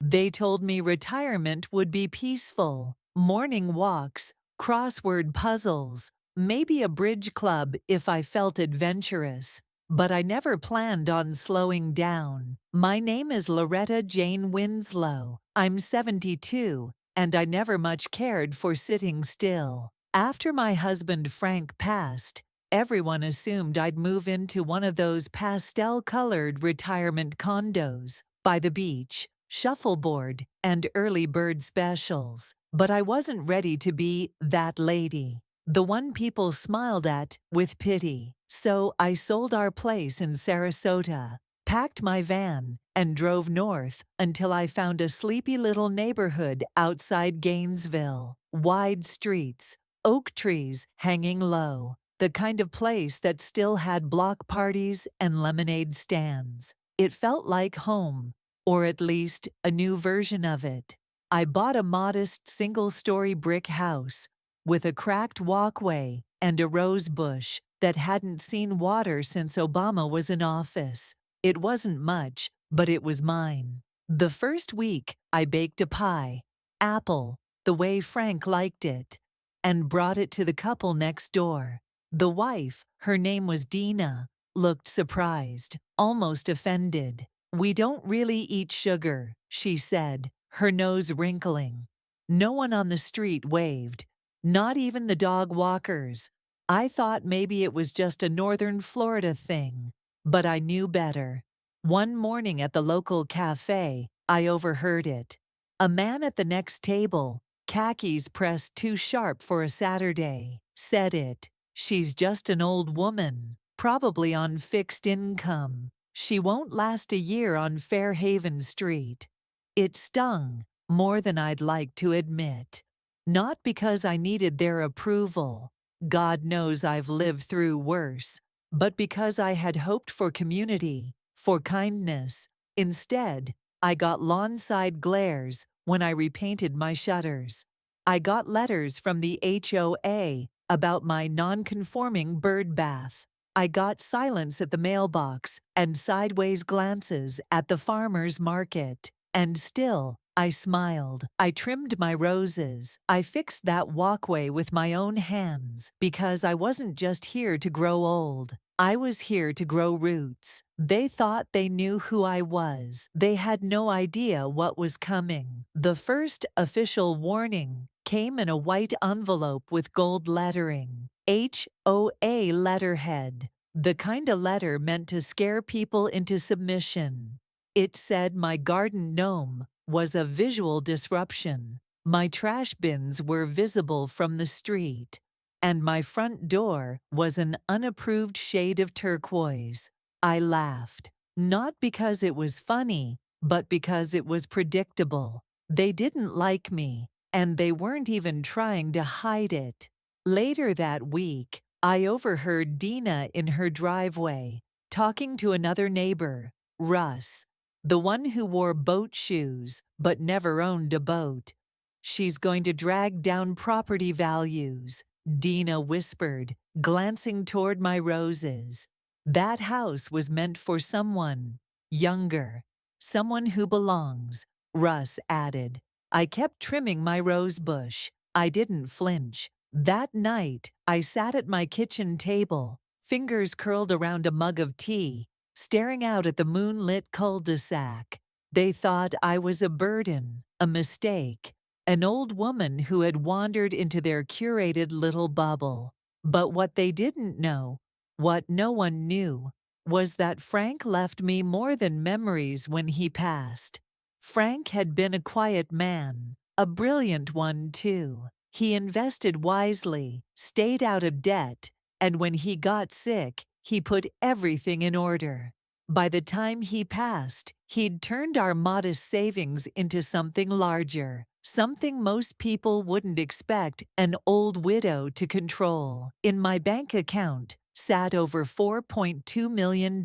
They told me retirement would be peaceful, morning walks, crossword puzzles, maybe a bridge club if I felt adventurous. But I never planned on slowing down. My name is Loretta Jane Winslow. I'm 72, and I never much cared for sitting still. After my husband Frank passed, everyone assumed I'd move into one of those pastel-colored retirement condos by the beach, shuffleboard, and early bird specials. But I wasn't ready to be that lady, the one people smiled at with pity. So I sold our place in Sarasota, packed my van, and drove north until I found a sleepy little neighborhood outside Gainesville. Wide streets, oak trees hanging low, the kind of place that still had block parties and lemonade stands. It felt like home, or at least a new version of it. I bought a modest single-story brick house with a cracked walkway and a rose bush that hadn't seen water since Obama was in office. It wasn't much, but it was mine. The first week, I baked a pie, apple, the way Frank liked it, and brought it to the couple next door. The wife, her name was Dina, looked surprised, almost offended. "We don't really eat sugar," she said, her nose wrinkling. No one on the street waved, not even the dog walkers. I thought maybe it was just a northern Florida thing, but I knew better. One morning at the local cafe, I overheard it. A man at the next table, khakis pressed too sharp for a Saturday, said it. "She's just an old woman, probably on fixed income. She won't last a year on Fairhaven Street." It stung more than I'd like to admit. Not because I needed their approval. God knows I've lived through worse, but because I had hoped for community, for kindness. Instead, I got lawn-side glares when I repainted my shutters. I got letters from the HOA about my non-conforming bird bath. I got silence at the mailbox and sideways glances at the farmer's market. And still, I smiled. I trimmed my roses. I fixed that walkway with my own hands because I wasn't just here to grow old. I was here to grow roots. They thought they knew who I was. They had no idea what was coming. The first official warning came in a white envelope with gold lettering. HOA letterhead. The kind of letter meant to scare people into submission. It said my garden gnome was a visual disruption. My trash bins were visible from the street, and my front door was an unapproved shade of turquoise. I laughed, not because it was funny, but because it was predictable. They didn't like me, and they weren't even trying to hide it. Later that week, I overheard Dina in her driveway, talking to another neighbor, Russ, the one who wore boat shoes but never owned a boat. "She's going to drag down property values," Dina whispered, glancing toward my roses. "That house was meant for someone younger, someone who belongs," Russ added. I kept trimming my rose bush. I didn't flinch. That night, I sat at my kitchen table, fingers curled around a mug of tea, staring out at the moonlit cul-de-sac. They thought I was a burden, a mistake, an old woman who had wandered into their curated little bubble. But what they didn't know, what no one knew, was that Frank left me more than memories when he passed. Frank had been a quiet man, a brilliant one too. He invested wisely, stayed out of debt, and when he got sick, he put everything in order. By the time he passed, he'd turned our modest savings into something larger, something most people wouldn't expect an old widow to control. In my bank account sat over $4.2 million,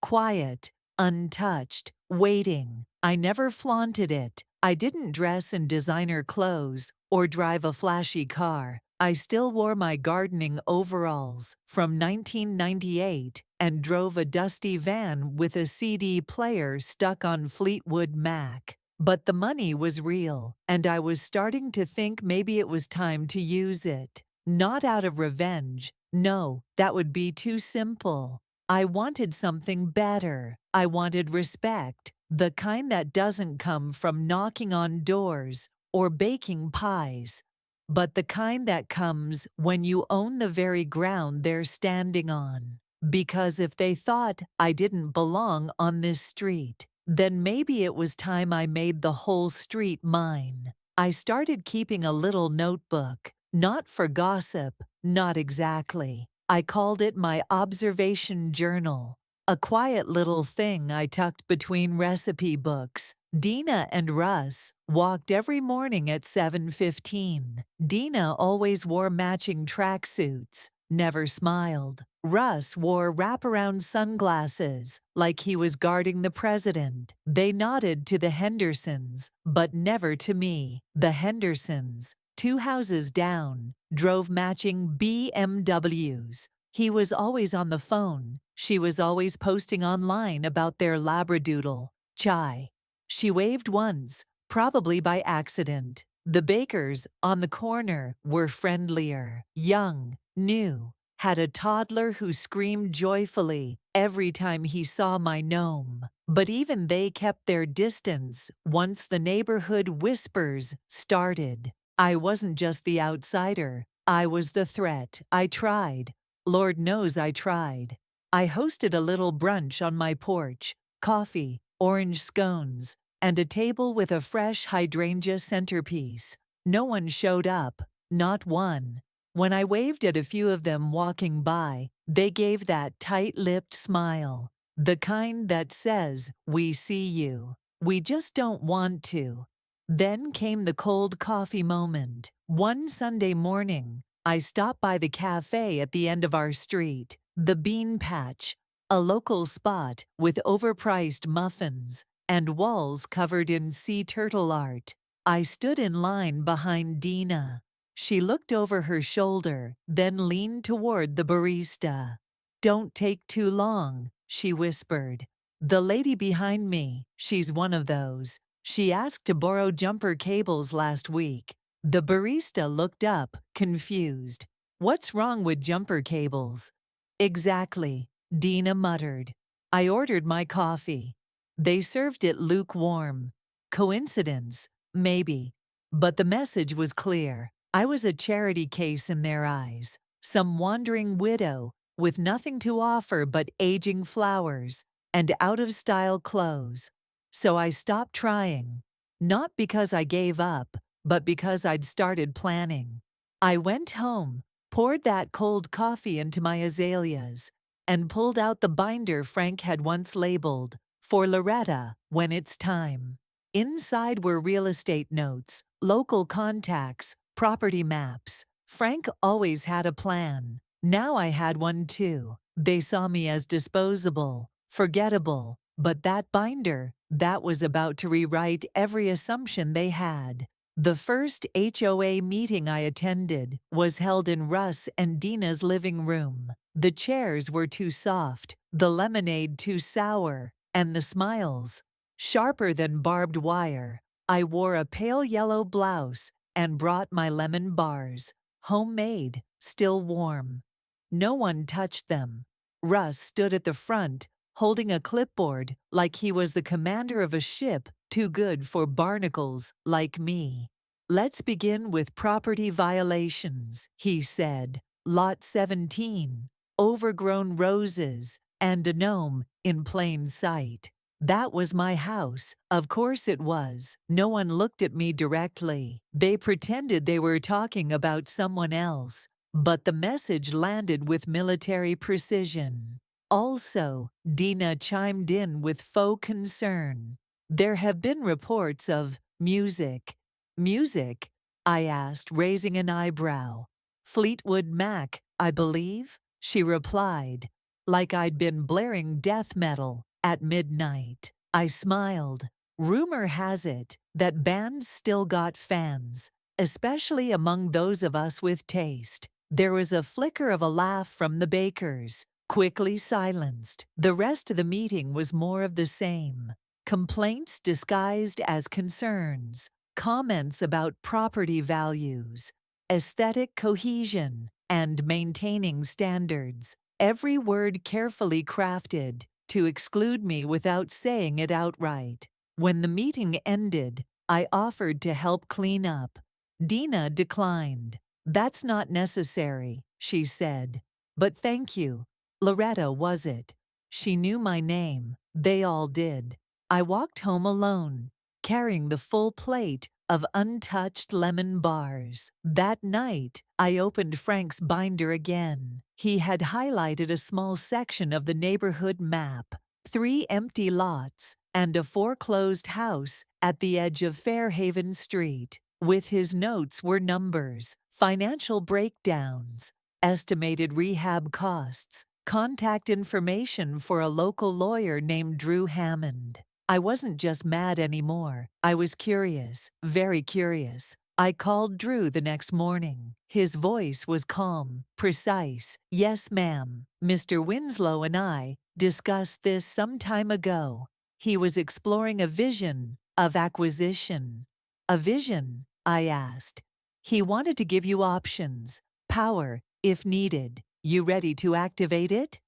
quiet, untouched, waiting. I never flaunted it. I didn't dress in designer clothes or drive a flashy car. I still wore my gardening overalls from 1998 and drove a dusty van with a CD player stuck on Fleetwood Mac. But the money was real, and I was starting to think maybe it was time to use it. Not out of revenge. No, that would be too simple. I wanted something better. I wanted respect, the kind that doesn't come from knocking on doors or baking pies, but the kind that comes when you own the very ground they're standing on. Because if they thought I didn't belong on this street, then maybe it was time I made the whole street mine. I started keeping a little notebook, not for gossip, not exactly. I called it my observation journal, a quiet little thing I tucked between recipe books. Dina and Russ walked every morning at 7:15. Dina always wore matching tracksuits, never smiled. Russ wore wraparound sunglasses, like he was guarding the president. They nodded to the Hendersons, but never to me. The Hendersons, 2 houses down, drove matching BMWs. He was always on the phone. She was always posting online about their labradoodle, Chai. She waved once, probably by accident. The bakers on the corner were friendlier, young, new, had a toddler who screamed joyfully every time he saw my gnome. But even they kept their distance once the neighborhood whispers started. I wasn't just the outsider. I was the threat. I tried. Lord knows I tried. I hosted a little brunch on my porch, coffee, orange scones, and a table with a fresh hydrangea centerpiece. No one showed up, not one. When I waved at a few of them walking by, they gave that tight-lipped smile, the kind that says, "We see you. We just don't want to." Then came the cold coffee moment. One Sunday morning, I stopped by the cafe at the end of our street, the Bean Patch, a local spot with overpriced muffins and walls covered in sea turtle art. I stood in line behind Dina. She looked over her shoulder, then leaned toward the barista. "Don't take too long," she whispered. "The lady behind me, she's one of those. She asked to borrow jumper cables last week." The barista looked up, confused. "What's wrong with jumper cables?" "Exactly," Dina muttered. I ordered my coffee. They served it lukewarm. Coincidence? Maybe. But the message was clear. I was a charity case in their eyes, some wandering widow with nothing to offer but aging flowers and out-of-style clothes. So I stopped trying, not because I gave up, but because I'd started planning. I went home, poured that cold coffee into my azaleas, and pulled out the binder Frank had once labeled, "For Loretta, when it's time." Inside were real estate notes, local contacts, property maps. Frank always had a plan. Now I had one too. They saw me as disposable, forgettable, but that binder, that was about to rewrite every assumption they had. The first HOA meeting I attended was held in Russ and Dina's living room. The chairs were too soft, the lemonade too sour, and the smiles sharper than barbed wire. I wore a pale yellow blouse and brought my lemon bars, homemade, still warm. No one touched them. Russ stood at the front, holding a clipboard like he was the commander of a ship too good for barnacles like me. "Let's begin with property violations," he said. "Lot 17, overgrown roses, and a gnome in plain sight." That was my house. Of course it was. No one looked at me directly. They pretended they were talking about someone else. But the message landed with military precision. Also, Dina chimed in with faux concern. "There have been reports of music." "Music?" I asked, raising an eyebrow. "Fleetwood Mac, I believe," she replied, like I'd been blaring death metal at midnight. I smiled. Rumor has it that bands still got fans, especially among those of us with taste. There was a flicker of a laugh from the bakers, quickly silenced. The rest of the meeting was more of the same. complaints disguised as concerns, comments about property values, aesthetic cohesion, and maintaining standards. Every word carefully crafted to exclude me without saying it outright. When the meeting ended, I offered to help clean up. Dina declined. "That's not necessary," she said. "But thank you." Loretta was it. She knew my name. They all did. I walked home alone, carrying the full plate of untouched lemon bars. That night, I opened Frank's binder again. He had highlighted a small section of the neighborhood map, 3 empty lots, and a foreclosed house at the edge of Fairhaven Street. With his notes were numbers, financial breakdowns, estimated rehab costs, contact information for a local lawyer named Drew Hammond. I wasn't just mad anymore. I was curious, very curious. I called Drew the next morning. His voice was calm, precise. "Yes, ma'am. Mr. Winslow and I discussed this some time ago." He was exploring a vision of acquisition. "A vision?" I asked. "He wanted to give you options, power, if needed. You ready to activate it?"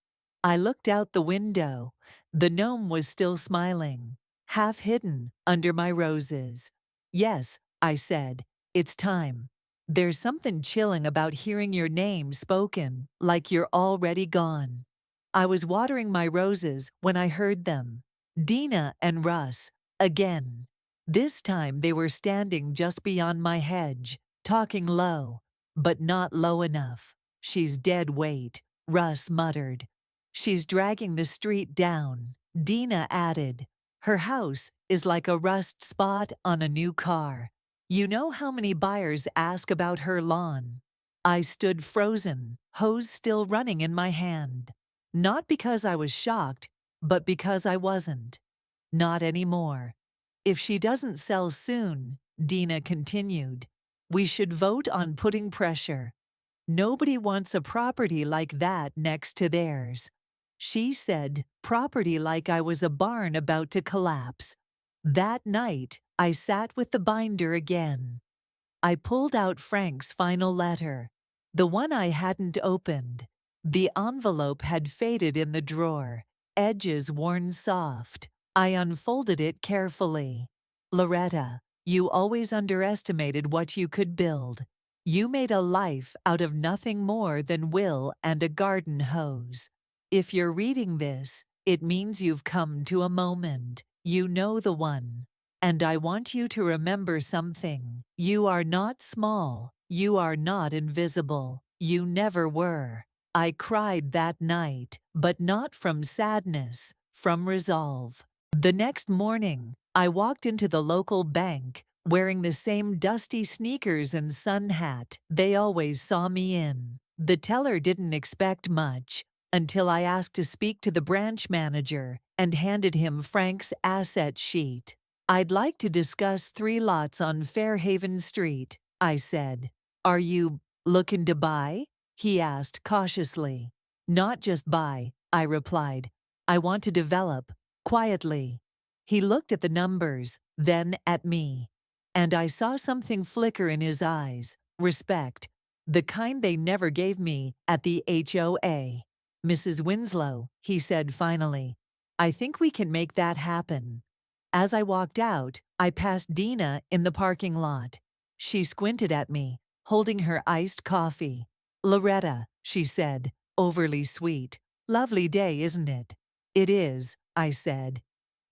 I looked out the window. The gnome was still smiling, half hidden under my roses. "Yes," I said, "it's time." There's something chilling about hearing your name spoken like you're already gone. I was watering my roses when I heard them. Dina and Russ, again. This time they were standing just beyond my hedge, talking low, but not low enough. "She's dead weight," Russ muttered. "She's dragging the street down," Dina added. "Her house is like a rust spot on a new car. You know how many buyers ask about her lawn?" I stood frozen, hose still running in my hand. Not because I was shocked, but because I wasn't. Not anymore. "If she doesn't sell soon," Dina continued, "we should vote on putting pressure. Nobody wants a property like that next to theirs." She said, property like I was a barn about to collapse. That night, I sat with the binder again. I pulled out Frank's final letter, the one I hadn't opened. The envelope had faded in the drawer, edges worn soft. I unfolded it carefully. "Loretta, you always underestimated what you could build. You made a life out of nothing more than will and a garden hose. If you're reading this, it means you've come to a moment. You know the one. And I want you to remember something. You are not small. You are not invisible. You never were." I cried that night, but not from sadness, from resolve. The next morning, I walked into the local bank, wearing the same dusty sneakers and sun hat they always saw me in. The teller didn't expect much, until I asked to speak to the branch manager and handed him Frank's asset sheet. "I'd like to discuss 3 lots on Fairhaven Street," I said. "Are you looking to buy?" he asked cautiously. "Not just buy," I replied. "I want to develop, quietly." He looked at the numbers, then at me. And I saw something flicker in his eyes, respect, the kind they never gave me at the HOA. "Mrs. Winslow," he said finally, "I think we can make that happen." As I walked out, I passed Dina in the parking lot. She squinted at me, holding her iced coffee. "Loretta," she said, overly sweet. "Lovely day, isn't it?" "It is," I said.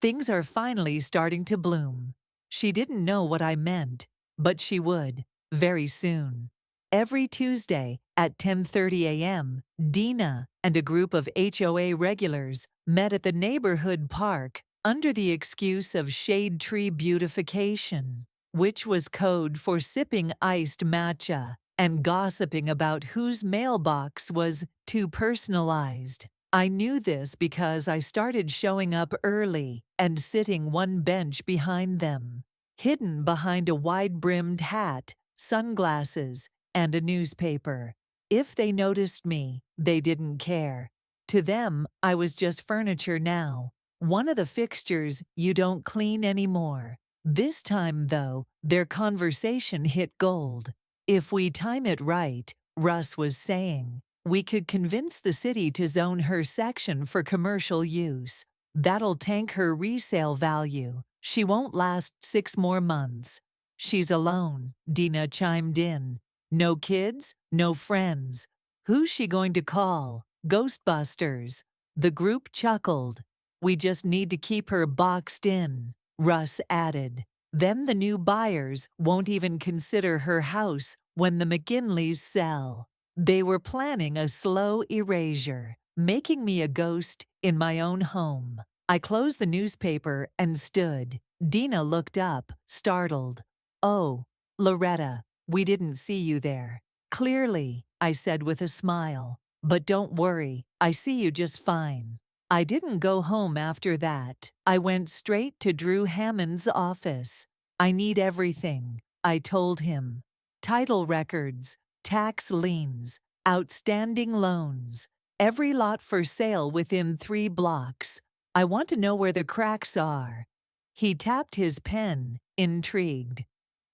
"Things are finally starting to bloom." She didn't know what I meant, but she would, very soon. Every Tuesday at 10:30 a.m., Dina and a group of HOA regulars met at the neighborhood park under the excuse of shade tree beautification, which was code for sipping iced matcha and gossiping about whose mailbox was too personalized. I knew this because I started showing up early and sitting one bench behind them, hidden behind a wide-brimmed hat, sunglasses, and a newspaper. If they noticed me, they didn't care. To them, I was just furniture now, One of the fixtures you don't clean anymore. This time, though, their conversation hit gold. If we time it right, Russ was saying, we could convince the city to zone her section for commercial use. That'll tank her resale value. She won't last 6 more months. She's alone, Dina chimed in. No kids, no friends. Who's she going to call? Ghostbusters. The group chuckled. We just need to keep her boxed in, Russ added. Then the new buyers won't even consider her house when the McGinleys sell. They were planning a slow erasure, making me a ghost in my own home. I closed the newspaper and stood. Dina looked up, startled. Oh, Loretta, we didn't see you there. Clearly, I said with a smile. But don't worry, I see you just fine. I didn't go home after that. I went straight to Drew Hammond's office. I need everything, I told him. Title records, tax liens, outstanding loans, every lot for sale within 3 blocks. I want to know where the cracks are. He tapped his pen, intrigued.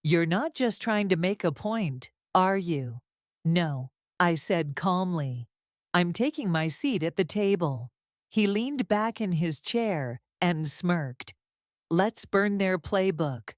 You're not just trying to make a point, are you? No, I said calmly. I'm taking my seat at the table. He leaned back in his chair and smirked. Let's burn their playbook.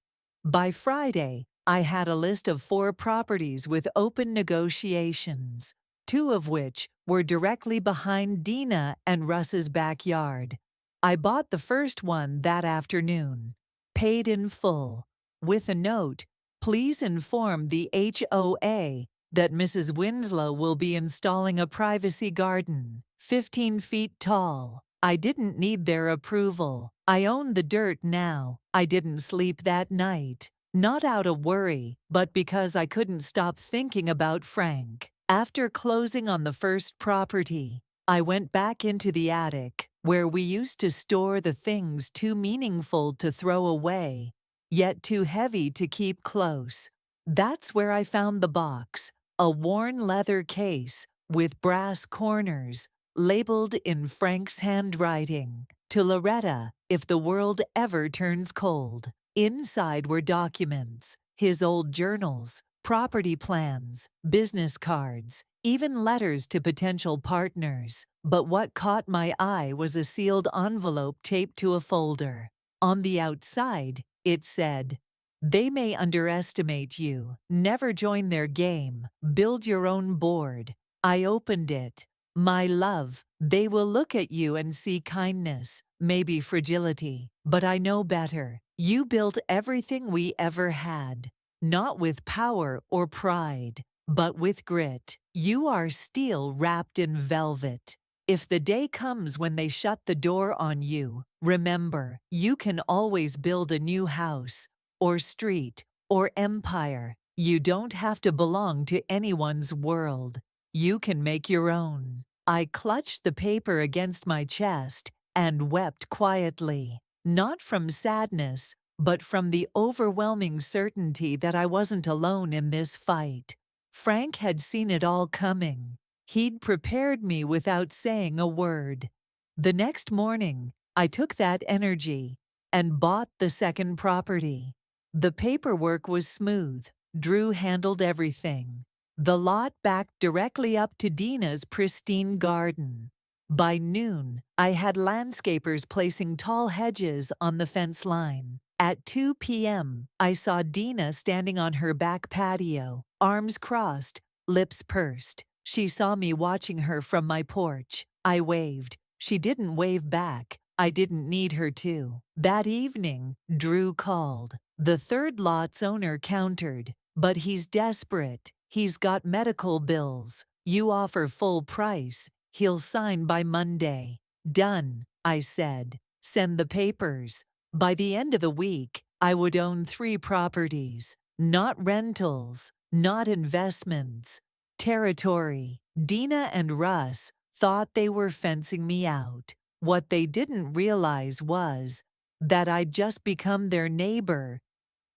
By Friday, I had a list of 4 properties with open negotiations, 2 of which were directly behind Dina and Russ's backyard. I bought the first one that afternoon, paid in full, with a note, please inform the HOA that Mrs. Winslow will be installing a privacy garden, 15 feet tall. I didn't need their approval. I own the dirt now. I didn't sleep that night. Not out of worry, but because I couldn't stop thinking about Frank. After closing on the first property, I went back into the attic, where we used to store the things too meaningful to throw away, yet too heavy to keep close. That's where I found the box, a worn leather case with brass corners, labeled in Frank's handwriting, to Loretta if the world ever turns cold. Inside were documents, his old journals, property plans, business cards, even letters to potential partners. But what caught my eye was a sealed envelope taped to a folder. On the outside, it said, they may underestimate you. Never join their game. Build your own board. I opened it. My love, they will look at you and see kindness, maybe fragility, but I know better. You built everything we ever had, not with power or pride, but with grit. You are steel wrapped in velvet. If the day comes when they shut the door on you, remember, you can always build a new house, or street, or empire. You don't have to belong to anyone's world. You can make your own. I clutched the paper against my chest and wept quietly, not from sadness, but from the overwhelming certainty that I wasn't alone in this fight. Frank had seen it all coming. He'd prepared me without saying a word. The next morning, I took that energy and bought the second property. The paperwork was smooth. Drew handled everything. The lot backed directly up to Dina's pristine garden. By noon, I had landscapers placing tall hedges on the fence line. At 2 p.m., I saw Dina standing on her back patio, arms crossed, lips pursed. She saw me watching her from my porch. I waved. She didn't wave back. I didn't need her to. That evening, Drew called. The third lot's owner countered, but he's desperate. He's got medical bills. You offer full price. He'll sign by Monday. Done, I said. Send the papers. By the end of the week, I would own 3 properties. Not rentals, not investments. Territory. Dina and Russ thought they were fencing me out. What they didn't realize was that I'd just become their neighbor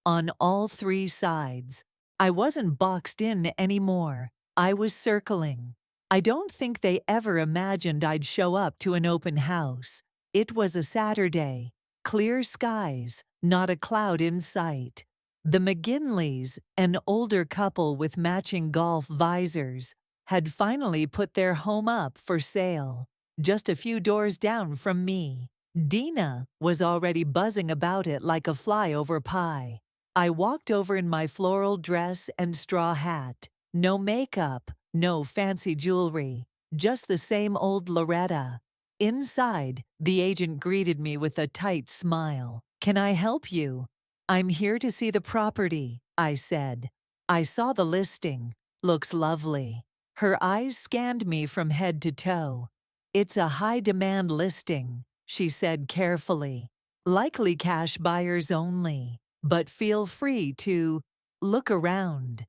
on all 3 sides. I wasn't boxed in anymore. I was circling. I don't think they ever imagined I'd show up to an open house. It was a Saturday. Clear skies, not a cloud in sight. The McGinleys, an older couple with matching golf visors, had finally put their home up for sale, just a few doors down from me. Dina was already buzzing about it like a fly over pie. I walked over in my floral dress and straw hat. No makeup, no fancy jewelry, just the same old Loretta. Inside, the agent greeted me with a tight smile. "Can I help you?" "I'm here to see the property," I said. "I saw the listing. Looks lovely." Her eyes scanned me from head to toe. "It's a high-demand listing," she said carefully. "Likely cash buyers only, but feel free to look around."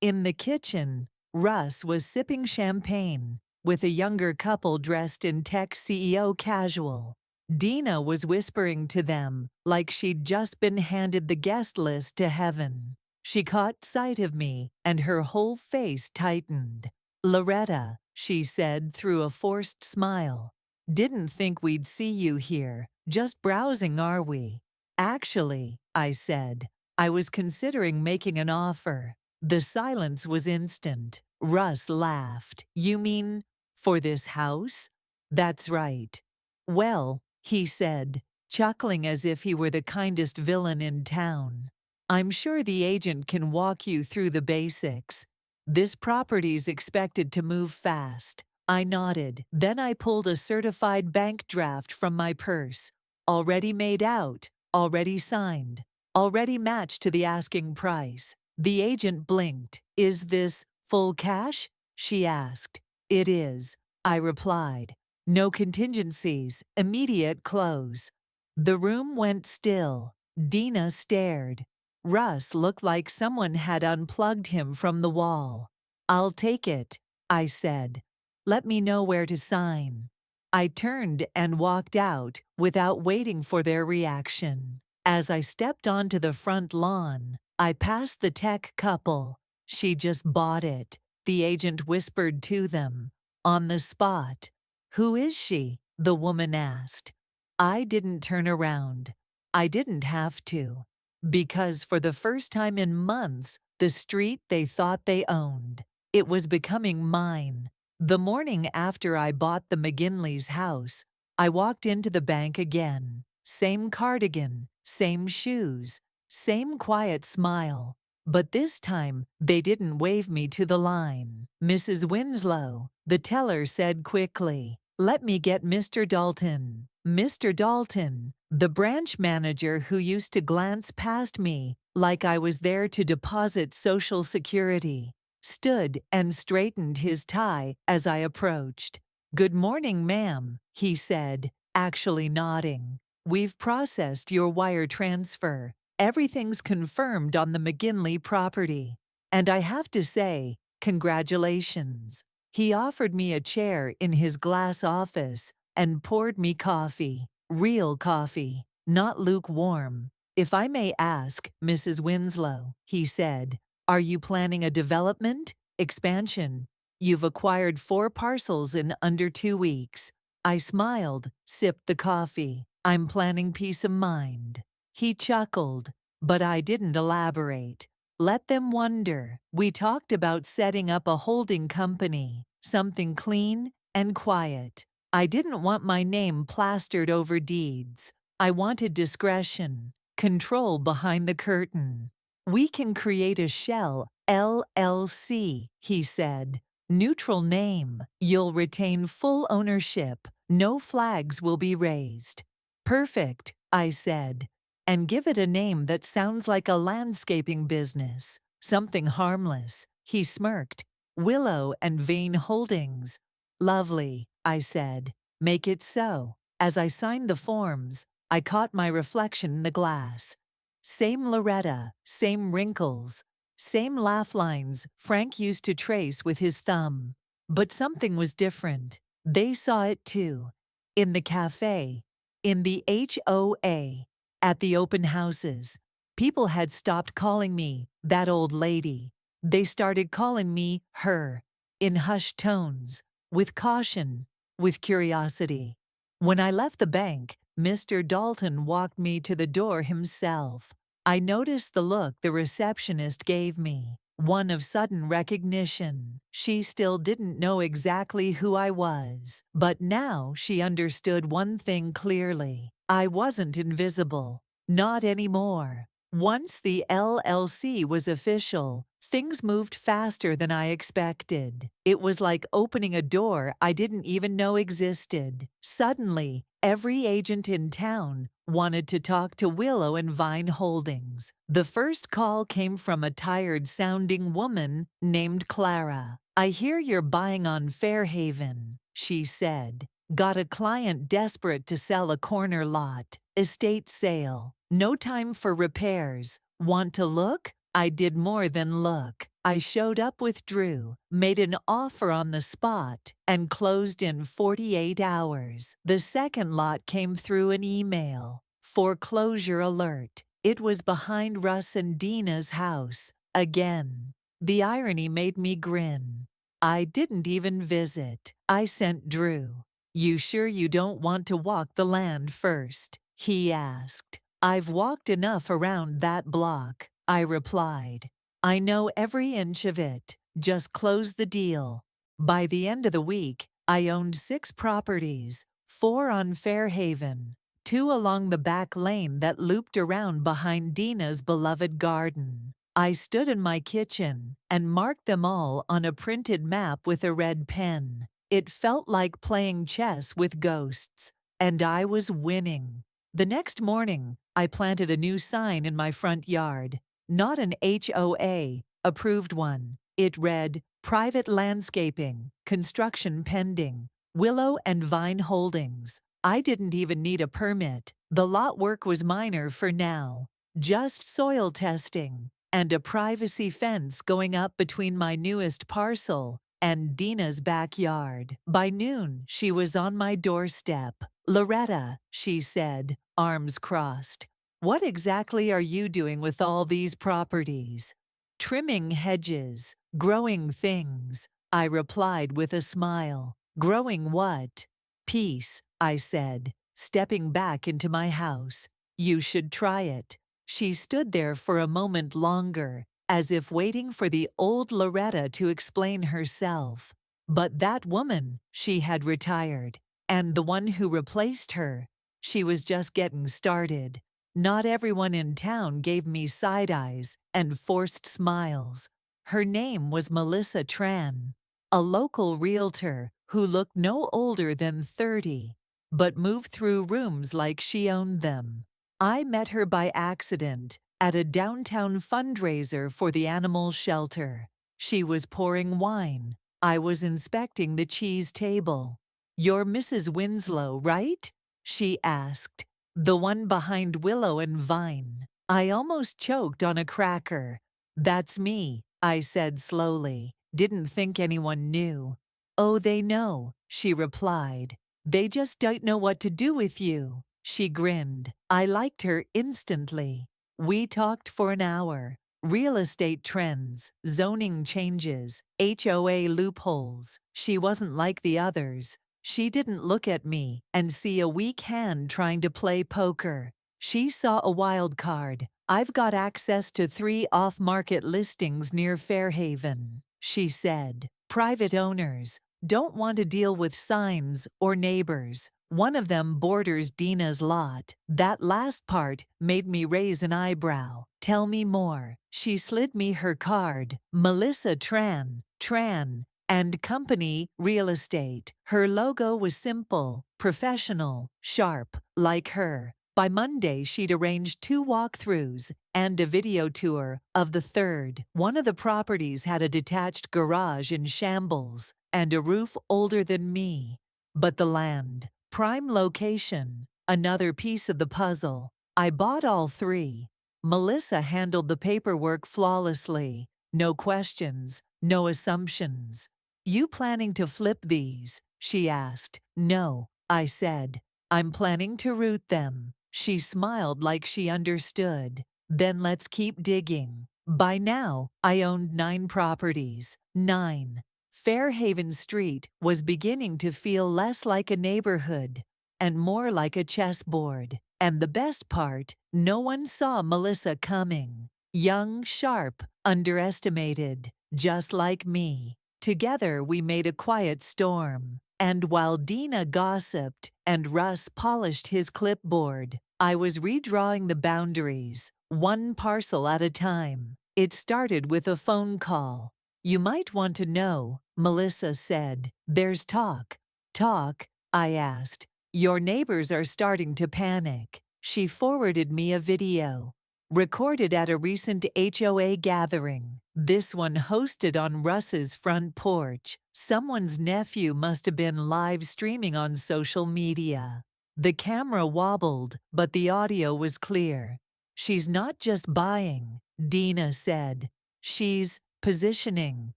In the kitchen, Russ was sipping champagne with a younger couple dressed in tech CEO casual. Dina was whispering to them like she'd just been handed the guest list to heaven. She caught sight of me, and her whole face tightened. "Loretta," she said through a forced smile. "Didn't think we'd see you here. Just browsing, are we?" "Actually," I said, "I was considering making an offer." The silence was instant. Russ laughed. "You mean for this house?" "That's right." "Well," he said, chuckling as if he were the kindest villain in town, "I'm sure the agent can walk you through the basics. This property's expected to move fast." I nodded. Then I pulled a certified bank draft from my purse. Already made out, already signed, already matched to the asking price. The agent blinked. "Is this full cash?" she asked. "It is," I replied. "No contingencies, immediate close." The room went still. Dina stared. Russ looked like someone had unplugged him from the wall. "I'll take it," I said. "Let me know where to sign." I turned and walked out without waiting for their reaction. As I stepped onto the front lawn, I passed the tech couple. "She just bought it," the agent whispered to them. "On the spot." "Who is she?" the woman asked. I didn't turn around. I didn't have to. Because for the first time in months, the street they thought they owned, it was becoming mine. The morning after I bought the McGinley's house, I walked into the bank again. Same cardigan, same shoes, same quiet smile. But this time, they didn't wave me to the line. "Mrs. Winslow," the teller said quickly. "Let me get Mr. Dalton." Mr. Dalton, the branch manager who used to glance past me like I was there to deposit Social Security, stood and straightened his tie as I approached. "Good morning, ma'am," he said, actually nodding. "We've processed your wire transfer. Everything's confirmed on the McGinley property. And I have to say, congratulations." He offered me a chair in his glass office and poured me coffee. Real coffee, not lukewarm. "If I may ask, Mrs. Winslow," he said, "are you planning a development, expansion? You've acquired 4 parcels in under 2 weeks." I smiled, sipped the coffee. "I'm planning peace of mind." He chuckled, but I didn't elaborate. Let them wonder. We talked about setting up a holding company, something clean and quiet. I didn't want my name plastered over deeds. I wanted discretion, control behind the curtain. "We can create a shell LLC," he said. "Neutral name. You'll retain full ownership. No flags will be raised." "Perfect," I said. "And give it a name that sounds like a landscaping business. Something harmless." He smirked. "Willow and Vane Holdings." "Lovely," I said. "Make it so." As I signed the forms, I caught my reflection in the glass. Same Loretta, same wrinkles, same laugh lines Frank used to trace with his thumb. But something was different. They saw it too. In the cafe, in the HOA, at the open houses. People had stopped calling me that old lady. They started calling me her, in hushed tones, with caution, with curiosity. When I left the bank, Mr. Dalton walked me to the door himself. I noticed the look the receptionist gave me, one of sudden recognition. She still didn't know exactly who I was, but now she understood one thing clearly. I wasn't invisible. Not anymore. Once the LLC was official, things moved faster than I expected. It was like opening a door I didn't even know existed. Suddenly, every agent in town wanted to talk to Willow and Vine Holdings. The first call came from a tired-sounding woman named Clara. "I hear you're buying on Fairhaven," she said. "Got a client desperate to sell a corner lot. Estate sale. No time for repairs. Want to look?" I did more than look. I showed up with Drew, made an offer on the spot, and closed in 48 hours. The second lot came through an email. Foreclosure alert. It was behind Russ and Dina's house. Again. The irony made me grin. I didn't even visit. I sent Drew. "You sure you don't want to walk the land first?" he asked. "I've walked enough around that block," I replied. "I know every inch of it. Just close the deal." By the end of the week, I owned 6 properties, 4 on Fairhaven, 2 along the back lane that looped around behind Dina's beloved garden. I stood in my kitchen and marked them all on a printed map with a red pen. It felt like playing chess with ghosts, and I was winning. The next morning, I planted a new sign in my front yard. Not an HOA, approved one. It read, "Private Landscaping, Construction Pending, Willow and Vine Holdings." I didn't even need a permit. The lot work was minor for now. Just soil testing and a privacy fence going up between my newest parcel and Dina's backyard. By noon, she was on my doorstep. "Loretta," she said, arms crossed. "What exactly are you doing with all these properties?" "Trimming hedges, growing things," I replied with a smile. "Growing what?" "Peace," I said, stepping back into my house. "You should try it." She stood there for a moment longer, as if waiting for the old Loretta to explain herself. But that woman, she had retired, and the one who replaced her, she was just getting started. Not everyone in town gave me side eyes and forced smiles. Her name was Melissa Tran, a local realtor who looked no older than 30, but moved through rooms like she owned them. I met her by accident at a downtown fundraiser for the animal shelter. She was pouring wine. I was inspecting the cheese table. "You're Mrs. Winslow, right?" she asked. "The one behind Willow and Vine." I almost choked on a cracker. "That's me," I said slowly. "Didn't think anyone knew." "Oh, they know," she replied. "They just don't know what to do with you." She grinned. I liked her instantly. We talked for an hour. Real estate trends, zoning changes, HOA loopholes. She wasn't like the others. She didn't look at me and see a weak hand trying to play poker. She saw a wild card. "I've got access to 3 off-market listings near Fairhaven," she said. "Private owners. Don't want to deal with signs or neighbors. One of them borders Dina's lot." That last part made me raise an eyebrow. "Tell me more." She slid me her card. "Melissa Tran, and Company Real Estate." Her logo was simple, professional, sharp, like her. By Monday, she'd arranged 2 walkthroughs and a video tour of the third. One of the properties had a detached garage in shambles and a roof older than me. But the land, prime location, another piece of the puzzle. I bought all 3. Melissa handled the paperwork flawlessly. No questions, no assumptions. "You planning to flip these?" she asked. "No," I said. "I'm planning to root them." She smiled like she understood. "Then let's keep digging." By now, I owned 9 properties. 9. Fairhaven Street was beginning to feel less like a neighborhood, and more like a chessboard. And the best part, no one saw Melissa coming. Young, sharp, underestimated, just like me. Together we made a quiet storm. And while Dina gossiped and Russ polished his clipboard, I was redrawing the boundaries, one parcel at a time. It started with a phone call. "You might want to know," Melissa said. "There's talk." "Talk?" I asked. "Your neighbors are starting to panic." She forwarded me a video, recorded at a recent HOA gathering. This one hosted on Russ's front porch. Someone's nephew must have been live streaming on social media. The camera wobbled, but the audio was clear. "She's not just buying," Dina said. "She's positioning.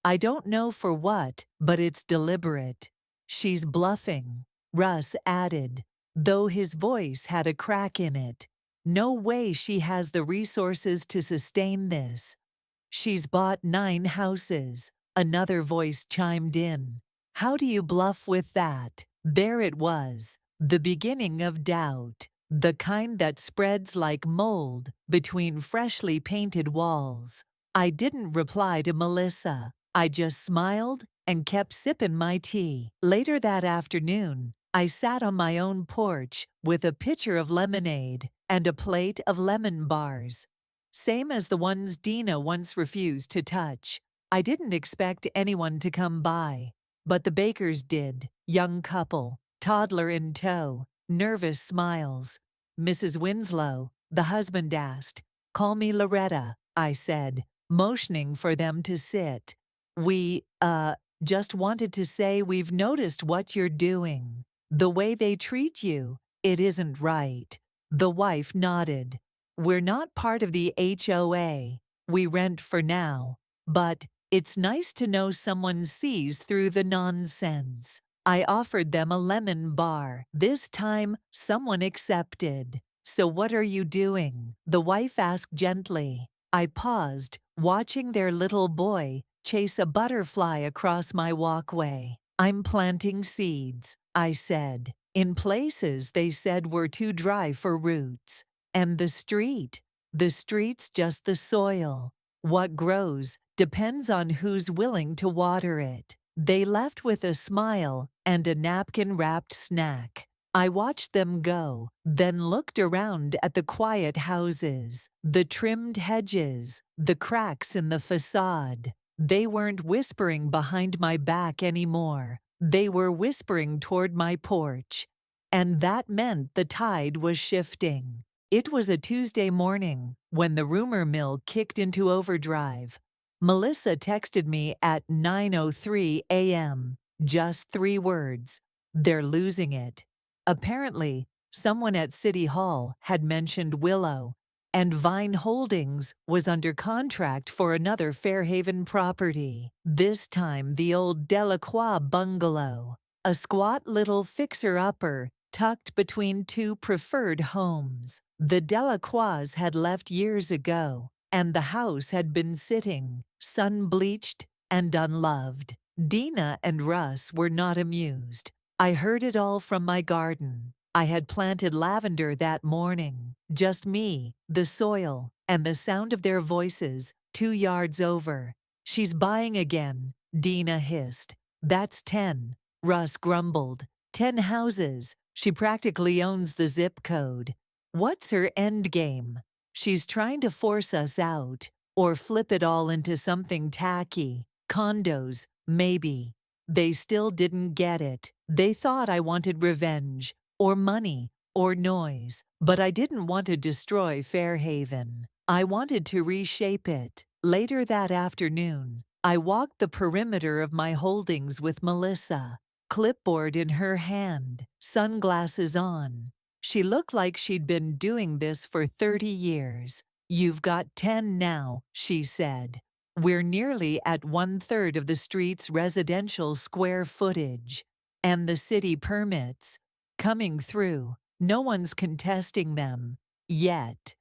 I don't know for what, but it's deliberate." "She's bluffing," Russ added, though his voice had a crack in it. "No way she has the resources to sustain this." "She's bought 9 houses," another voice chimed in. "How do you bluff with that?" There it was, the beginning of doubt, the kind that spreads like mold between freshly painted walls. I didn't reply to Melissa. I just smiled and kept sipping my tea. Later that afternoon, I sat on my own porch with a pitcher of lemonade and a plate of lemon bars, same as the ones Dina once refused to touch. I didn't expect anyone to come by, but the Bakers did. Young couple, toddler in tow, nervous smiles. "Mrs. Winslow?" the husband asked. "Call me Loretta," I said, motioning for them to sit. "We, just wanted to say we've noticed what you're doing. The way they treat you, it isn't right." The wife nodded. "We're not part of the HOA. We rent for now. But it's nice to know someone sees through the nonsense." I offered them a lemon bar. This time, someone accepted. "So what are you doing?" the wife asked gently. I paused, watching their little boy chase a butterfly across my walkway. "I'm planting seeds," I said, in places they said were too dry for roots. "And the street's just the soil. What grows depends on who's willing to water it." They left with a smile and a napkin-wrapped snack. I watched them go, then looked around at the quiet houses, the trimmed hedges, the cracks in the facade. They weren't whispering behind my back anymore. They were whispering toward my porch. And that meant the tide was shifting. It was a Tuesday morning when the rumor mill kicked into overdrive. Melissa texted me at 9:03 a.m. Just 3 words. "They're losing it." Apparently, someone at City Hall had mentioned Willow, and Vine Holdings was under contract for another Fairhaven property. This time the old Delacroix bungalow, a squat little fixer-upper tucked between 2 preferred homes. The Delacroix had left years ago, and the house had been sitting, sun-bleached and unloved. Dina and Russ were not amused. I heard it all from my garden. I had planted lavender that morning. Just me, the soil, and the sound of their voices 2 yards over. "She's buying again," Dina hissed. "That's 10, Russ grumbled. 10 houses. She practically owns the zip code. What's her end game? She's trying to force us out, or flip it all into something tacky. Condos, maybe." They still didn't get it. They thought I wanted revenge, or money, or noise, but I didn't want to destroy Fairhaven. I wanted to reshape it. Later that afternoon, I walked the perimeter of my holdings with Melissa, clipboard in her hand, sunglasses on. She looked like she'd been doing this for 30 years. "You've got 10 now," she said. "We're nearly at 1/3 of the street's residential square footage. And the city permits coming through. No one's contesting them. Yet."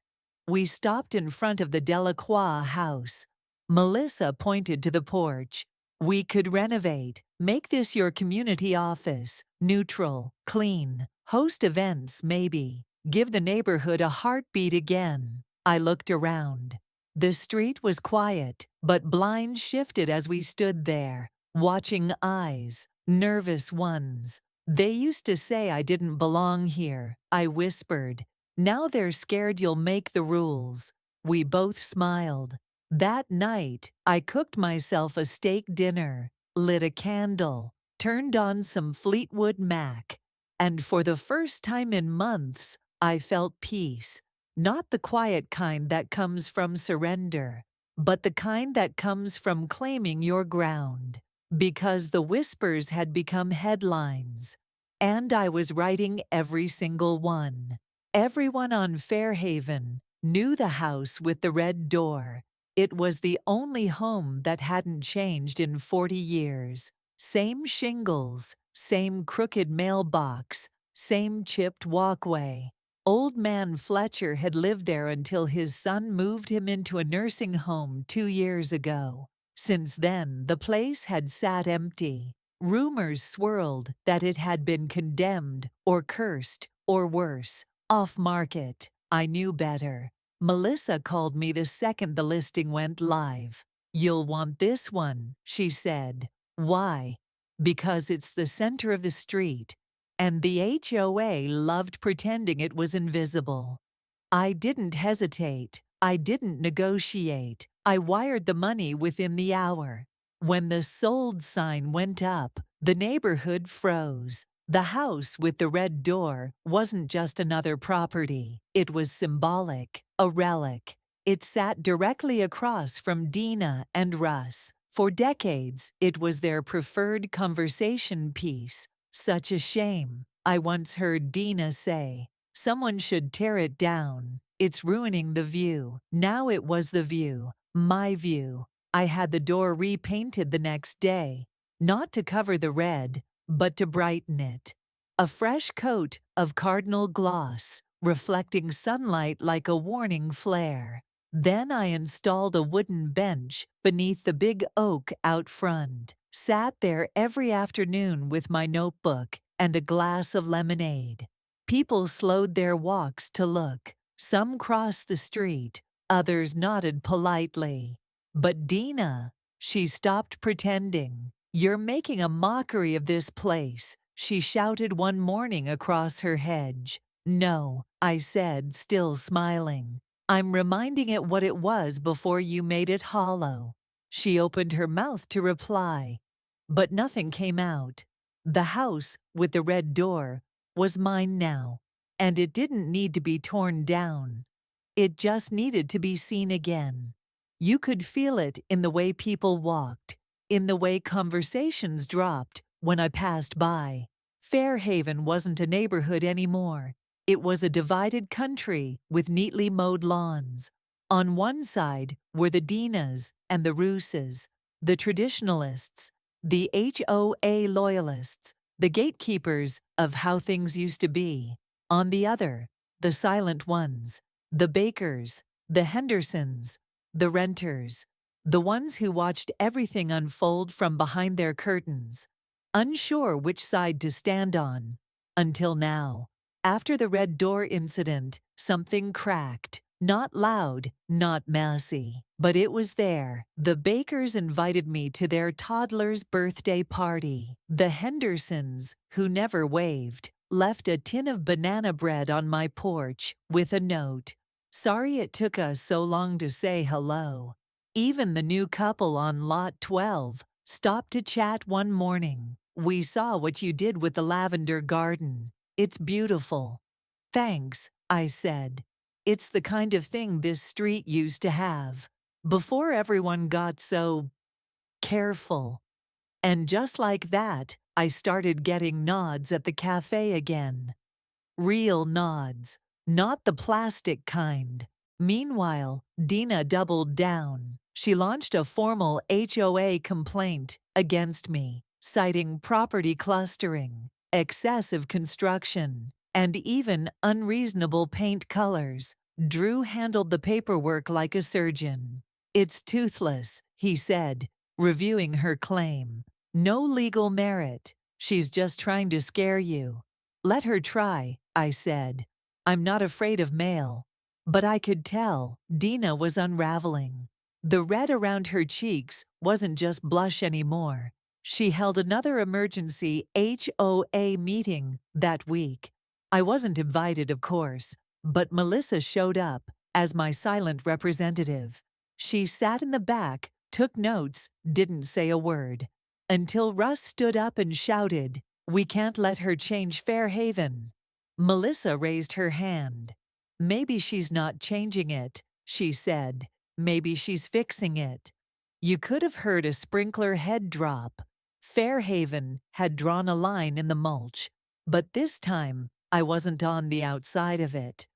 We stopped in front of the Delacroix house. Melissa pointed to the porch. "We could renovate. Make this your community office. Neutral, clean. Host events, maybe. Give the neighborhood a heartbeat again. I looked around. The street was quiet, but blinds shifted as we stood there, watching eyes, nervous ones. They used to say I didn't belong here, I whispered. Now they're scared you'll make the rules. We both smiled. That night, I cooked myself a steak dinner, lit a candle, turned on some Fleetwood Mac. And for the first time in months, I felt peace. Not the quiet kind that comes from surrender, but the kind that comes from claiming your ground. Because the whispers had become headlines. And I was writing every single one. Everyone on Fairhaven knew the house with the red door. It was the only home that hadn't changed in 40 years. Same shingles, same crooked mailbox, same chipped walkway. Old man Fletcher had lived there until his son moved him into a nursing home 2 years ago. Since then, the place had sat empty. Rumors swirled that it had been condemned or cursed or worse, off market. I knew better. Melissa called me the second the listing went live. "You'll want this one," she said. "Why?" "Because it's the center of the street, and the HOA loved pretending it was invisible." I didn't hesitate. I didn't negotiate. I wired the money within the hour. When the sold sign went up, the neighborhood froze. The house with the red door wasn't just another property. It was symbolic, a relic. It sat directly across from Dina and Russ. For decades, it was their preferred conversation piece. "Such a shame," I once heard Dina say. "Someone should tear it down. It's ruining the view." Now it was the view, my view. I had the door repainted the next day, not to cover the red, but to brighten it. A fresh coat of cardinal gloss, reflecting sunlight like a warning flare. Then I installed a wooden bench beneath the big oak out front, sat there every afternoon with my notebook and a glass of lemonade. People slowed their walks to look. Some crossed the street, others nodded politely. But Dina, she stopped pretending. "You're making a mockery of this place," she shouted one morning across her hedge. "No," I said, still smiling. "I'm reminding it what it was before you made it hollow." She opened her mouth to reply, but nothing came out. The house with the red door was mine now, and it didn't need to be torn down. It just needed to be seen again. You could feel it in the way people walked, in the way conversations dropped when I passed by. Fairhaven wasn't a neighborhood anymore. It was a divided country with neatly mowed lawns. On one side were the Dinas and the Rooses, the traditionalists, the HOA loyalists, the gatekeepers of how things used to be. On the other, the silent ones, the Bakers, the Hendersons, the renters, the ones who watched everything unfold from behind their curtains, unsure which side to stand on. Until now. After the red door incident, something cracked. Not loud, not messy, but it was there. The Bakers invited me to their toddler's birthday party. The Hendersons, who never waved, left a tin of banana bread on my porch with a note. "Sorry it took us so long to say hello." Even the new couple on Lot 12 stopped to chat one morning. "We saw what you did with the lavender garden. It's beautiful." "Thanks," I said. "It's the kind of thing this street used to have, before everyone got so careful." And just like that, I started getting nods at the cafe again. Real nods, not the plastic kind. Meanwhile, Dina doubled down. She launched a formal HOA complaint against me, citing property clustering, excessive construction, and even unreasonable paint colors. Drew handled the paperwork like a surgeon. "It's toothless," he said, reviewing her claim. "No legal merit. She's just trying to scare you." Let her try, I said. I'm not afraid of mail. But I could tell Dina was unraveling. The red around her cheeks wasn't just blush anymore. She held another emergency HOA meeting that week. I wasn't invited, of course, but Melissa showed up as my silent representative. She sat in the back, took notes, didn't say a word. Until Russ stood up and shouted, "We can't let her change Fairhaven." Melissa raised her hand. "Maybe she's not changing it," she said. "Maybe she's fixing it." You could have heard a sprinkler head drop. Fairhaven had drawn a line in the mulch, but this time I wasn't on the outside of it.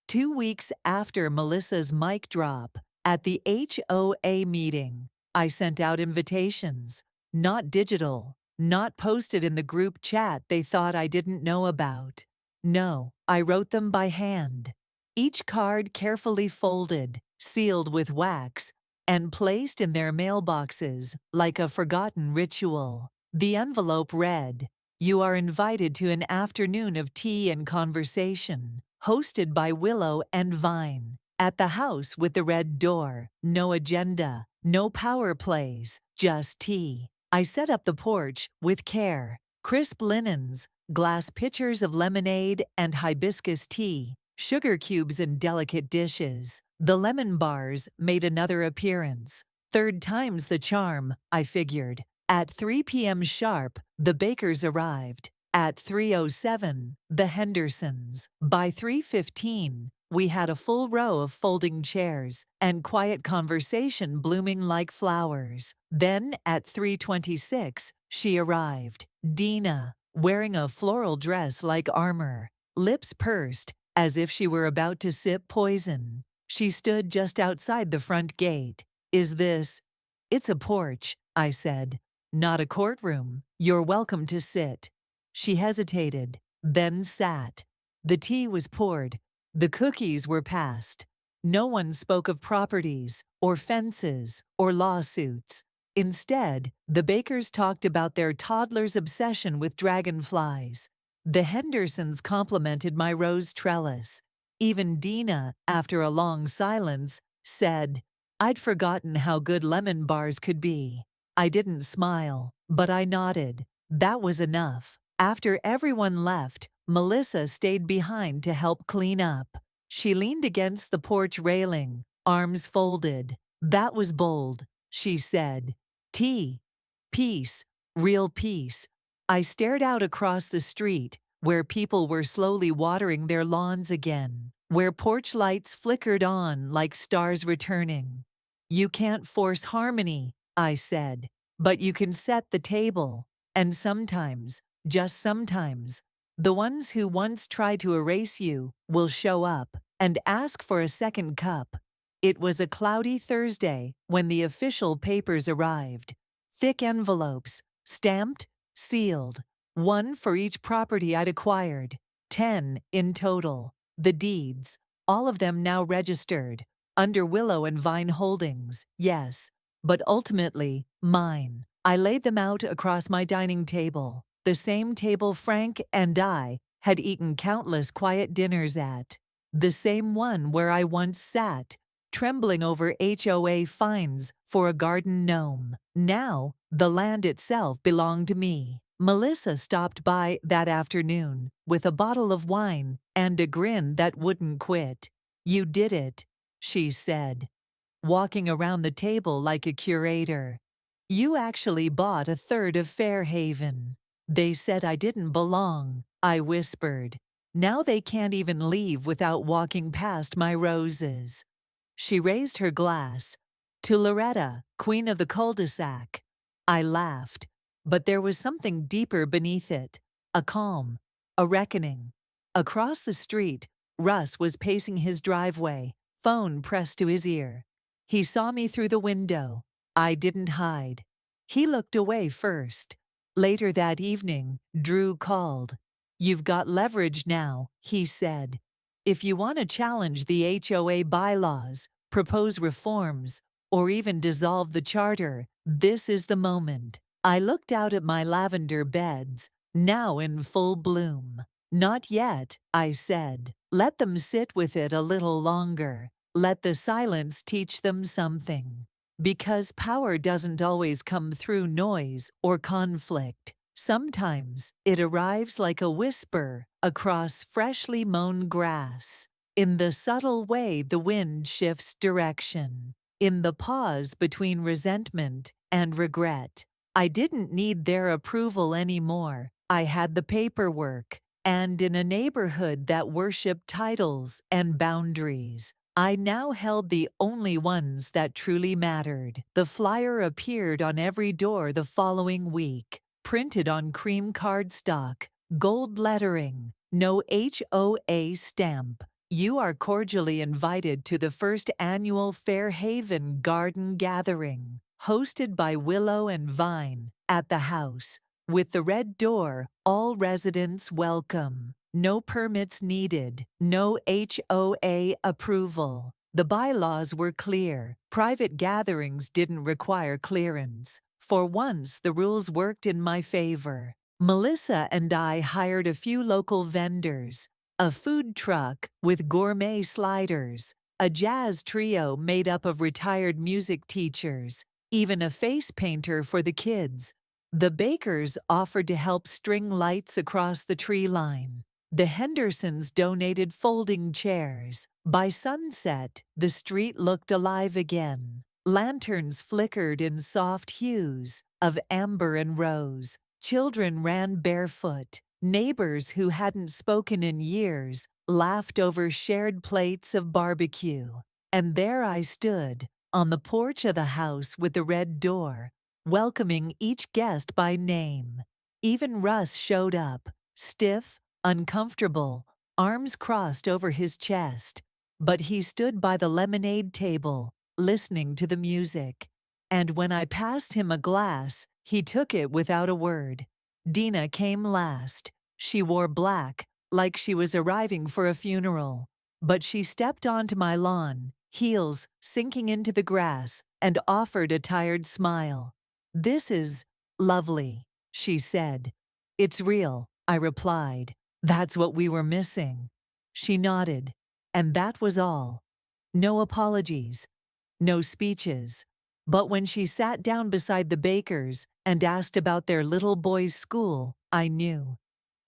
2 weeks after Melissa's mic drop, at the HOA meeting, I sent out invitations. Not digital, not posted in the group chat they thought I didn't know about. No, I wrote them by hand. Each card carefully folded, sealed with wax, and placed in their mailboxes like a forgotten ritual. The envelope read, "You are invited to an afternoon of tea and conversation, hosted by Willow and Vine, at the house with the red door. No agenda, no power plays, just tea." I set up the porch with care. Crisp linens, glass pitchers of lemonade and hibiscus tea, sugar cubes in delicate dishes. The lemon bars made another appearance. Third time's the charm, I figured. At 3 p.m. sharp, the Bakers arrived. At 3:07, the Hendersons. By 3:15, we had a full row of folding chairs and quiet conversation blooming like flowers. Then, at 3:26, she arrived. Dina, wearing a floral dress like armor, lips pursed, as if she were about to sip poison. She stood just outside the front gate. "Is this—" "It's a porch," I said. "Not a courtroom. You're welcome to sit." She hesitated, then sat. The tea was poured. The cookies were passed. No one spoke of properties, or fences, or lawsuits. Instead, the Bakers talked about their toddler's obsession with dragonflies. The Hendersons complimented my rose trellis. Even Dina, after a long silence, said, "I'd forgotten how good lemon bars could be." I didn't smile, but I nodded. That was enough. After everyone left, Melissa stayed behind to help clean up. She leaned against the porch railing, arms folded. "That was bold," she said. "Tea. Peace. Real peace." I stared out across the street, where people were slowly watering their lawns again, where porch lights flickered on like stars returning. "You can't force harmony," I said, "but you can set the table. And sometimes, just sometimes, the ones who once tried to erase you will show up and ask for a second cup." It was a cloudy Thursday when the official papers arrived. Thick envelopes, stamped, sealed. One for each property I'd acquired. 10 in total. The deeds, all of them now registered. Under Willow and Vine Holdings, yes. But ultimately, mine. I laid them out across my dining table. The same table Frank and I had eaten countless quiet dinners at. The same one where I once sat, trembling over HOA fines for a garden gnome. Now, the land itself belonged to me. Melissa stopped by that afternoon with a bottle of wine and a grin that wouldn't quit. "You did it," she said, walking around the table like a curator. "You actually bought a third of Fairhaven." "They said I didn't belong," I whispered. "Now they can't even leave without walking past my roses." She raised her glass. "To Loretta, Queen of the Cul-de-sac." I laughed, but there was something deeper beneath it. A calm, a reckoning. Across the street, Russ was pacing his driveway, phone pressed to his ear. He saw me through the window. I didn't hide. He looked away first. Later that evening, Drew called. "You've got leverage now," he said. "If you want to challenge the HOA bylaws, propose reforms, or even dissolve the charter, this is the moment." I looked out at my lavender beds, now in full bloom. Not yet, I said. Let them sit with it a little longer. Let the silence teach them something. Because power doesn't always come through noise or conflict. Sometimes it arrives like a whisper across freshly mown grass. In the subtle way the wind shifts direction. In the pause between resentment and regret. I didn't need their approval anymore. I had the paperwork. And in a neighborhood that worshiped titles and boundaries, I now held the only ones that truly mattered. The flyer appeared on every door the following week, printed on cream cardstock, gold lettering, no HOA stamp. You are cordially invited to the first annual Fairhaven Garden Gathering, hosted by Willow and Vine, at the house. With the red door, all residents welcome. No permits needed, no HOA approval. The bylaws were clear. Private gatherings didn't require clearance. For once, the rules worked in my favor. Melissa and I hired a few local vendors, a food truck with gourmet sliders, a jazz trio made up of retired music teachers, even a face painter for the kids. The bakers offered to help string lights across the tree line. The Hendersons donated folding chairs. By sunset, the street looked alive again. Lanterns flickered in soft hues of amber and rose. Children ran barefoot. Neighbors who hadn't spoken in years laughed over shared plates of barbecue. And there I stood, on the porch of the house with the red door, welcoming each guest by name. Even Russ showed up, stiff, uncomfortable, arms crossed over his chest. But he stood by the lemonade table, listening to the music. And when I passed him a glass, he took it without a word. Dina came last. She wore black, like she was arriving for a funeral. But she stepped onto my lawn, heels sinking into the grass, and offered a tired smile. "This is lovely," she said. "It's real," I replied. "That's what we were missing." She nodded, and that was all. No apologies, no speeches. But when she sat down beside the bakers and asked about their little boy's school, I knew.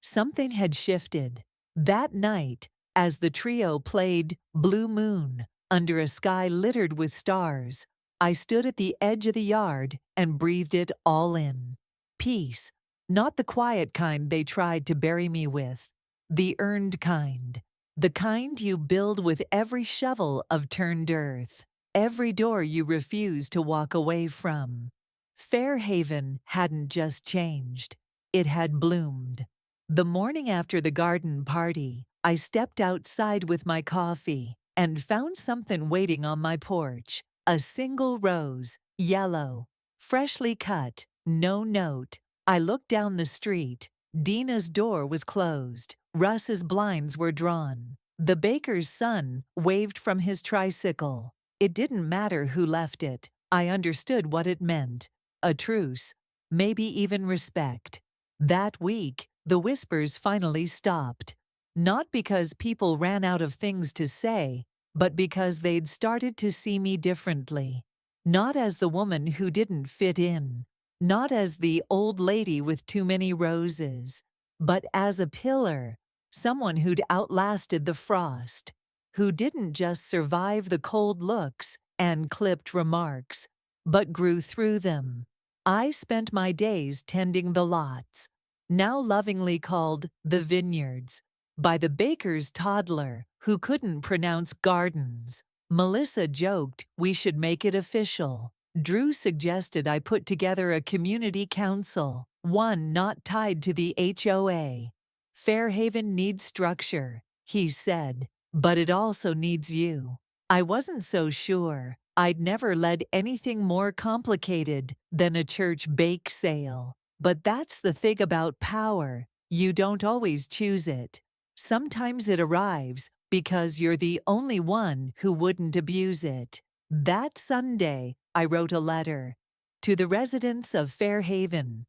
Something had shifted. That night, as the trio played Blue Moon under a sky littered with stars, I stood at the edge of the yard and breathed it all in. Peace, not the quiet kind they tried to bury me with, the earned kind. The kind you build with every shovel of turned earth, every door you refuse to walk away from. Fairhaven hadn't just changed, it had bloomed. The morning after the garden party, I stepped outside with my coffee and found something waiting on my porch. A single rose, yellow, freshly cut, no note. I looked down the street. Dina's door was closed. Russ's blinds were drawn. The baker's son waved from his tricycle. It didn't matter who left it. I understood what it meant. A truce, maybe even respect. That week, the whispers finally stopped. Not because people ran out of things to say, but because they'd started to see me differently. Not as the woman who didn't fit in. Not as the old lady with too many roses. But as a pillar. Someone who'd outlasted the frost. Who didn't just survive the cold looks and clipped remarks, but grew through them. I spent my days tending the lots, now lovingly called the vineyards, by the baker's toddler who couldn't pronounce gardens. Melissa joked we should make it official. Drew suggested I put together a community council, one not tied to the HOA. Fairhaven needs structure, he said, but it also needs you. I wasn't so sure. I'd never led anything more complicated than a church bake sale. But that's the thing about power. You don't always choose it. Sometimes it arrives because you're the only one who wouldn't abuse it. That Sunday, I wrote a letter to the residents of Fairhaven.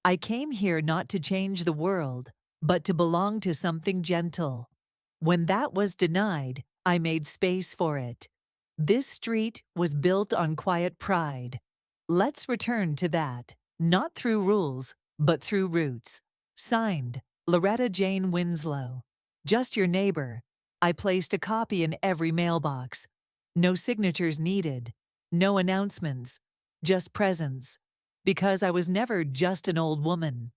I came here not to change the world, but to belong to something gentle. When that was denied, I made space for it. This street was built on quiet pride. Let's return to that, not through rules, but through roots. Signed, Loretta Jane Winslow. Just your neighbor. I placed a copy in every mailbox. No signatures needed. No announcements. Just presence. Because I was never just an old woman.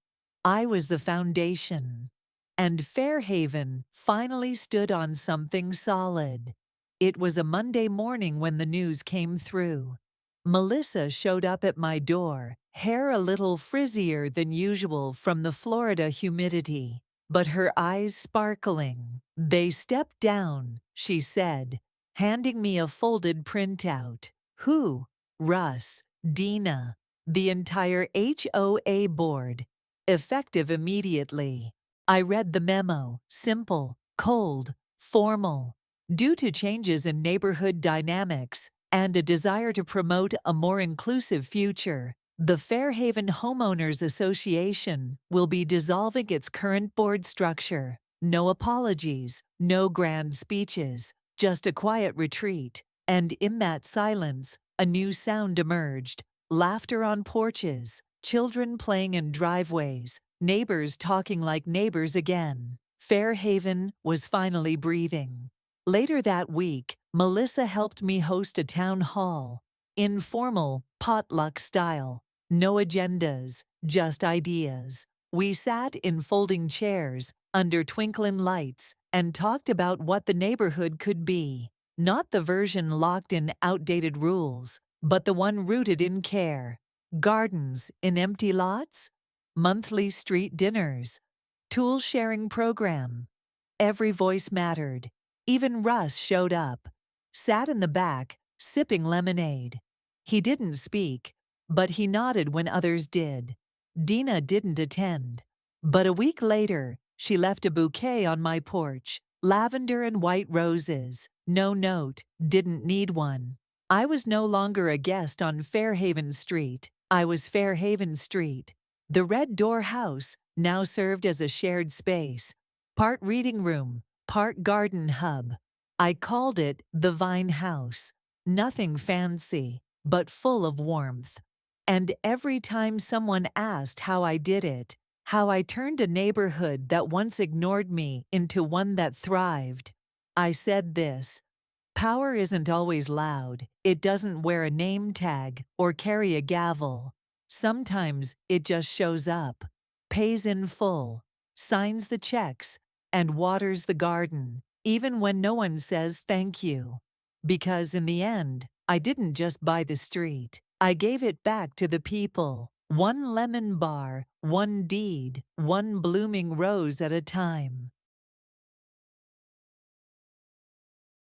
I was the foundation. And Fairhaven finally stood on something solid. It was a Monday morning when the news came through. Melissa showed up at my door, hair a little frizzier than usual from the Florida humidity, but her eyes sparkling. They stepped down, she said, handing me a folded printout. Who? Russ, Dina, the entire HOA board. Effective immediately. I read the memo, simple, cold, formal. Due to changes in neighborhood dynamics and a desire to promote a more inclusive future, the Fairhaven Homeowners Association will be dissolving its current board structure. No apologies, no grand speeches, just a quiet retreat. And in that silence, a new sound emerged. Laughter on porches, children playing in driveways, neighbors talking like neighbors again. Fairhaven was finally breathing. Later that week, Melissa helped me host a town hall. Informal, potluck style. No agendas, just ideas. We sat in folding chairs, under twinkling lights, and talked about what the neighborhood could be. Not the version locked in outdated rules, but the one rooted in care. Gardens in empty lots? Monthly street dinners. Tool sharing program. Every voice mattered. Even Russ showed up. Sat in the back, sipping lemonade. He didn't speak, but he nodded when others did. Dina didn't attend. But a week later, she left a bouquet on my porch. Lavender and white roses. No note, didn't need one. I was no longer a guest on Fairhaven Street. I was Fairhaven Street. The Red Door House now served as a shared space. Part reading room, part garden hub. I called it the Vine House. Nothing fancy, but full of warmth. And every time someone asked how I did it, how I turned a neighborhood that once ignored me into one that thrived, I said this: power isn't always loud. It doesn't wear a name tag or carry a gavel. Sometimes it just shows up, pays in full, signs the checks, and waters the garden, even when no one says thank you. Because in the end, I didn't just buy the street. I gave it back to the people. One lemon bar, one deed, one blooming rose at a time.